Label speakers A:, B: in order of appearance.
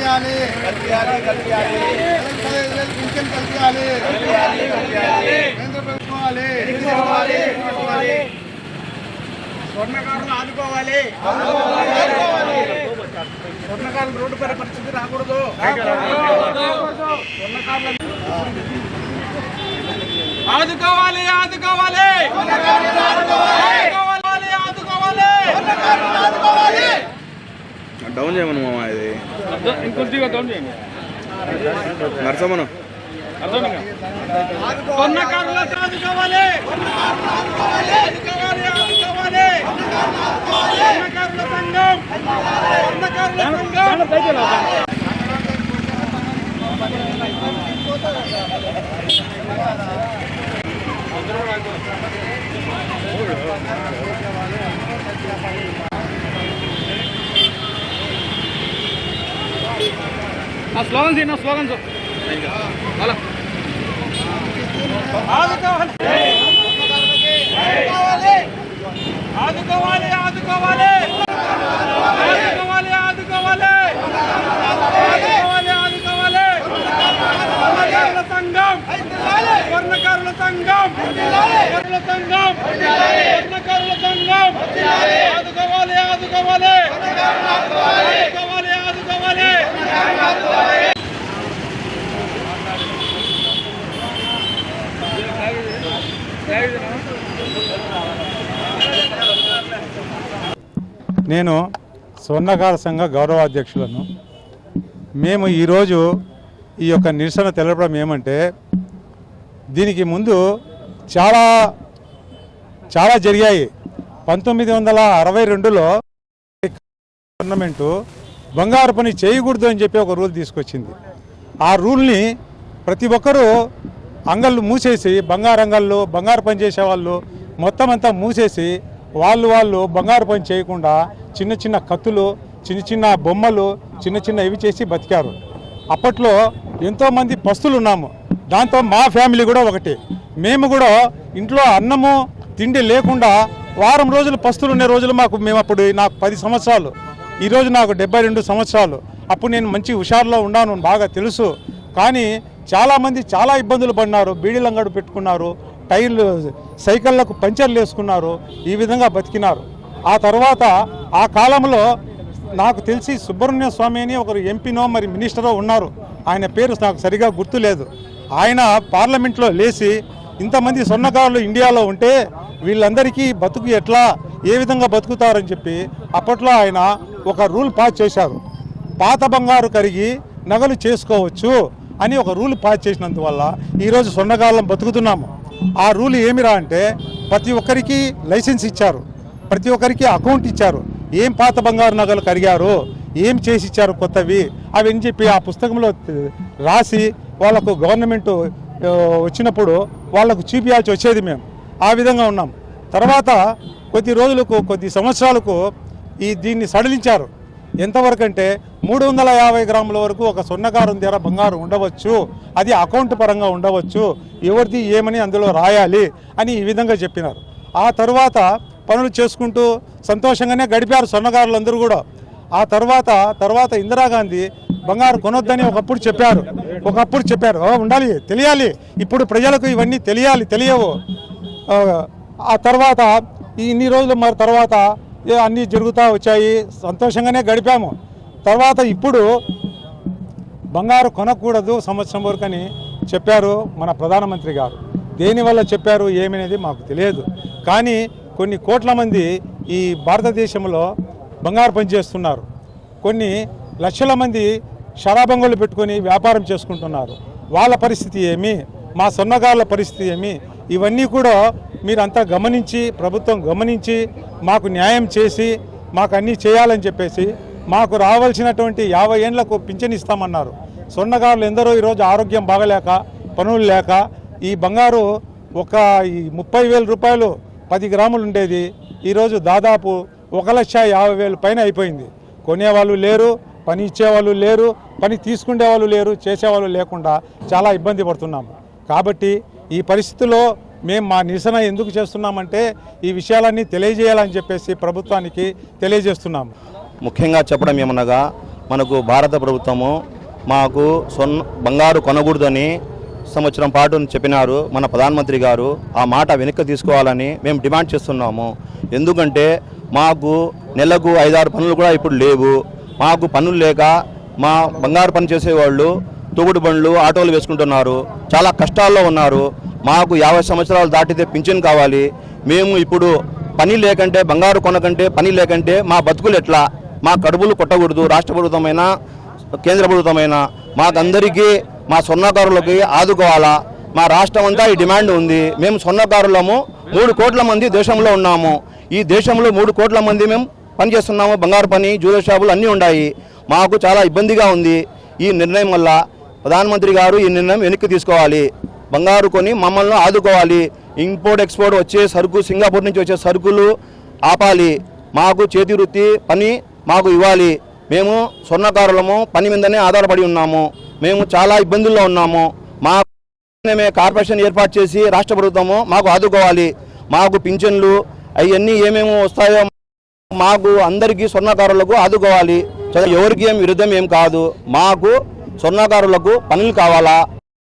A: కల్పించాలి పింఛన్ కల్పించాలి కేంద్ర ప్రభుత్వాలు స్వర్ణకారులు ఆదుకోవాలి స్వర్ణకారులు రోడ్డు పై పరిస్థితి రాకూడదు ఆదుకోవాలి ఆదుకోవాలి
B: డౌన్ చేయమను మామ ఇది
C: ఇంకొద్దిగా డౌన్ చేయండి
B: నరసమ్మను
A: స్వర్ణకారులు ఆదుకోవాలి స్వర్ణకారుల సంఘం
C: నా స్లోగన్స్ నా స్లోగన్స్ అలా
A: ఆదుకోవాలి ఆదుకోవాలి ఆదుకోవాలి ఆదుకోవాలి ఆదుకోవాలి ఆదుకోవాలి స్వర్ణకారుల సంఘం స్వర్ణకారుల సంఘం స్వర్ణకారుల సంఘం స్వర్ణకారుల సంఘం ఆదుకోవాలి ఆదుకోవాలి ఆదుకోవాలి ఆదుకోవాలి
D: నేను స్వర్ణకార సంఘ గౌరవాధ్యక్షులను. మేము ఈరోజు ఈ యొక్క నిరసన తెలపడం ఏమంటే, దీనికి ముందు చాలా జరిగాయి. 1962లో గవర్నమెంటు బంగారు పని చేయకూడదు అని చెప్పి ఒక రూల్ తీసుకొచ్చింది. ఆ రూల్ని ప్రతి ఒక్కరూ అంగళ్ళు మూసేసి, బంగారు అంగళ్ళు, బంగారు పని చేసేవాళ్ళు మొత్తం అంతా మూసేసి వాళ్ళు బంగారు పని చేయకుండా చిన్న చిన్న కత్తులు, చిన్న చిన్న బొమ్మలు, చిన్న చిన్న ఇవి చేసి బతికారు. అప్పట్లో ఎంతోమంది పస్తులు ఉన్నాము. దాంతో మా ఫ్యామిలీ కూడా ఒకటి. మేము కూడా ఇంట్లో అన్నము తిండి లేకుండా వారం రోజులు పస్తులు ఉండే రోజులు మేము అప్పుడు నాకు 10 సంవత్సరాలు, ఈరోజు నాకు 72 సంవత్సరాలు. అప్పుడు నేను మంచి హుషారులో ఉన్నాను, బాగా తెలుసు. కానీ చాలామంది చాలా ఇబ్బందులు పడినారు. బీడీలంగడు పెట్టుకున్నారు, టైర్లు సైకిళ్లకు పంచర్లు వేసుకున్నారు, ఈ విధంగా బతికినారు. ఆ తర్వాత ఆ కాలంలో నాకు తెలిసి సుబ్రహ్మణ్య స్వామి అని ఒకరు ఎంపీనో మరి మినిస్టరో ఉన్నారు. ఆయన పేరు నాకు సరిగా గుర్తులేదు. ఆయన పార్లమెంట్లో లేచి ఇంతమంది స్వర్ణకారులు ఇండియాలో ఉంటే వీళ్ళందరికీ బతుకు ఎట్లా, ఏ విధంగా బతుకుతారని చెప్పి అప్పట్లో ఆయన ఒక రూల్ పాస్ చేశారు. పాత బంగారు కరిగి నగలు చేసుకోవచ్చు అని ఒక రూల్ పాస్ చేసినందువల్ల ఈరోజు స్వర్ణకారులం బతుకుతున్నాము. ఆ రూల్ ఏమిరా అంటే, ప్రతి ఒక్కరికి లైసెన్స్ ఇచ్చారు, ప్రతి ఒక్కరికి అకౌంట్ ఇచ్చారు. ఏం పాత బంగారు నగలు కరిగారు, ఏం చేసి ఇచ్చారు కొత్తవి అవి అని చెప్పి ఆ పుస్తకంలో రాసి వాళ్ళకు గవర్నమెంట్ వచ్చినప్పుడు వాళ్ళకు చూపించాల్సి వచ్చేది. మేము ఆ విధంగా ఉన్నాం. తర్వాత కొద్ది సంవత్సరాలకు దీన్ని సడలించారు. ఎంతవరకు అంటే 350 గ్రాముల వరకు ఒక స్వర్ణకారం ధర బంగారు ఉండవచ్చు, అది అకౌంట్ పరంగా ఉండవచ్చు, ఎవరిది ఏమని అందులో రాయాలి అని ఈ విధంగా చెప్పినారు. ఆ తర్వాత పనులు చేసుకుంటూ సంతోషంగానే గడిపారు స్వర్ణకారులందరూ కూడా. ఆ తర్వాత ఇందిరాగాంధీ బంగారు కొనొద్దని ఒకప్పుడు చెప్పారు. ఉండాలి, తెలియాలి, ఇప్పుడు ప్రజలకు ఇవన్నీ తెలియవు. ఆ తర్వాత ఇన్ని రోజులు మరి తర్వాత అన్నీ జరుగుతూ వచ్చాయి, సంతోషంగానే గడిపాము. తర్వాత ఇప్పుడు బంగారు కొనకూడదు సంవత్సరం వరకు అని చెప్పారు మన ప్రధానమంత్రి గారు. దేనివల్ల చెప్పారు ఏమనేది మాకు తెలియదు. కానీ కొన్ని కోట్ల మంది ఈ భారతదేశంలో బంగారు పని చేస్తున్నారు. కొన్ని లక్షల మంది షరాబంగులు పెట్టుకొని వ్యాపారం చేసుకుంటున్నారు. వాళ్ళ పరిస్థితి ఏమి, మా స్వర్ణకారుల పరిస్థితి ఏమి, ఇవన్నీ కూడా మీరంతా గమనించి, ప్రభుత్వం గమనించి మాకు న్యాయం చేసి మాకు అన్నీ చేయాలని చెప్పేసి, మాకు రావాల్సినటువంటి 50 ఏళ్లకు పింఛన్ ఇస్తామన్నారు. స్వర్ణకారులు ఎందరో ఈరోజు ఆరోగ్యం బాగలేక, పనులు లేక ఈ బంగారు ఒక 30,000 రూపాయలు 10 గ్రాములు ఉండేది ఈరోజు దాదాపు 1,50,000 పైన అయిపోయింది. కొనేవాళ్ళు లేరు, పని ఇచ్చేవాళ్ళు లేరు, పని తీసుకునే వాళ్ళు లేరు, చేసేవాళ్ళు లేకుండా చాలా ఇబ్బంది పడుతున్నాము. కాబట్టి ఈ పరిస్థితిలో మేము మా నిరసన ఎందుకు చేస్తున్నామంటే ఈ విషయాలన్నీ తెలియజేయాలని చెప్పేసి ప్రభుత్వానికి తెలియజేస్తున్నాము.
B: ముఖ్యంగా చెప్పడం ఏమనగా
E: మనకు భారత ప్రభుత్వము మాకు బంగారు కొనకూడదని సంవత్సరం పాటు చెప్పినారు మన ప్రధానమంత్రి గారు. ఆ మాట వెనక్కి తీసుకోవాలని మేము డిమాండ్ చేస్తున్నాము. ఎందుకంటే మాకు నెలకు 5-6 పనులు కూడా ఇప్పుడు లేవు. మాకు పనులు లేక మా బంగారు పని చేసేవాళ్ళు తోగుడు బండ్లు ఆటోలు వేసుకుంటున్నారు, చాలా కష్టాల్లో ఉన్నారు. మాకు 50 సంవత్సరాలు దాటితే పింఛన్ కావాలి. మేము ఇప్పుడు పని లేకంటే బంగారు కొనకంటే పని లేకంటే మా బతుకులు ఎట్లా? మా కడుపులు కొట్టకూడదు. రాష్ట్ర ప్రభుత్వమైన కేంద్ర ప్రభుత్వమైన మాకందరికీ మా స్వర్ణకారులకి ఆదుకోవాలా. మా రాష్ట్రం అంతా ఈ డిమాండ్ ఉంది. మేము స్వర్ణకారులము 3 కోట్ల మంది దేశంలో ఉన్నాము. ఈ దేశంలో 3 కోట్ల మంది మేము పనిచేస్తున్నాము. బంగారు పని, జ్యువెలరీ షాపులు అన్నీ ఉన్నాయి. మాకు చాలా ఇబ్బందిగా ఉంది. ఈ నిర్ణయం వల్ల ప్రధానమంత్రి గారు ఈ నిర్ణయం వెనక్కి తీసుకోవాలి. బంగారు కొని మమ్మల్ని ఆదుకోవాలి. ఇంపోర్ట్ ఎక్స్పోర్ట్ వచ్చే సరుకు, సింగపూర్ నుంచి వచ్చే సరుకులు ఆపాలి. మాకు చేతి వృత్తి పని మాకు ఇవ్వాలి. మేము స్వర్ణకారులము పని మీదనే ఆధారపడి ఉన్నాము. మేము చాలా ఇబ్బందుల్లో ఉన్నాము. మేము కార్పొరేషన్ ఏర్పాటు చేసి రాష్ట్ర ప్రభుత్వము మాకు ఆదుకోవాలి. మాకు పింఛన్లు అవన్నీ ఏమేమి వస్తాయో మాకు అందరికీ స్వర్ణకారులకు ఆదుకోవాలి. ఎవరికి ఏం విరుద్ధం ఏం కాదు. మాకు స్వర్ణకారులకు పనులు కావాలా.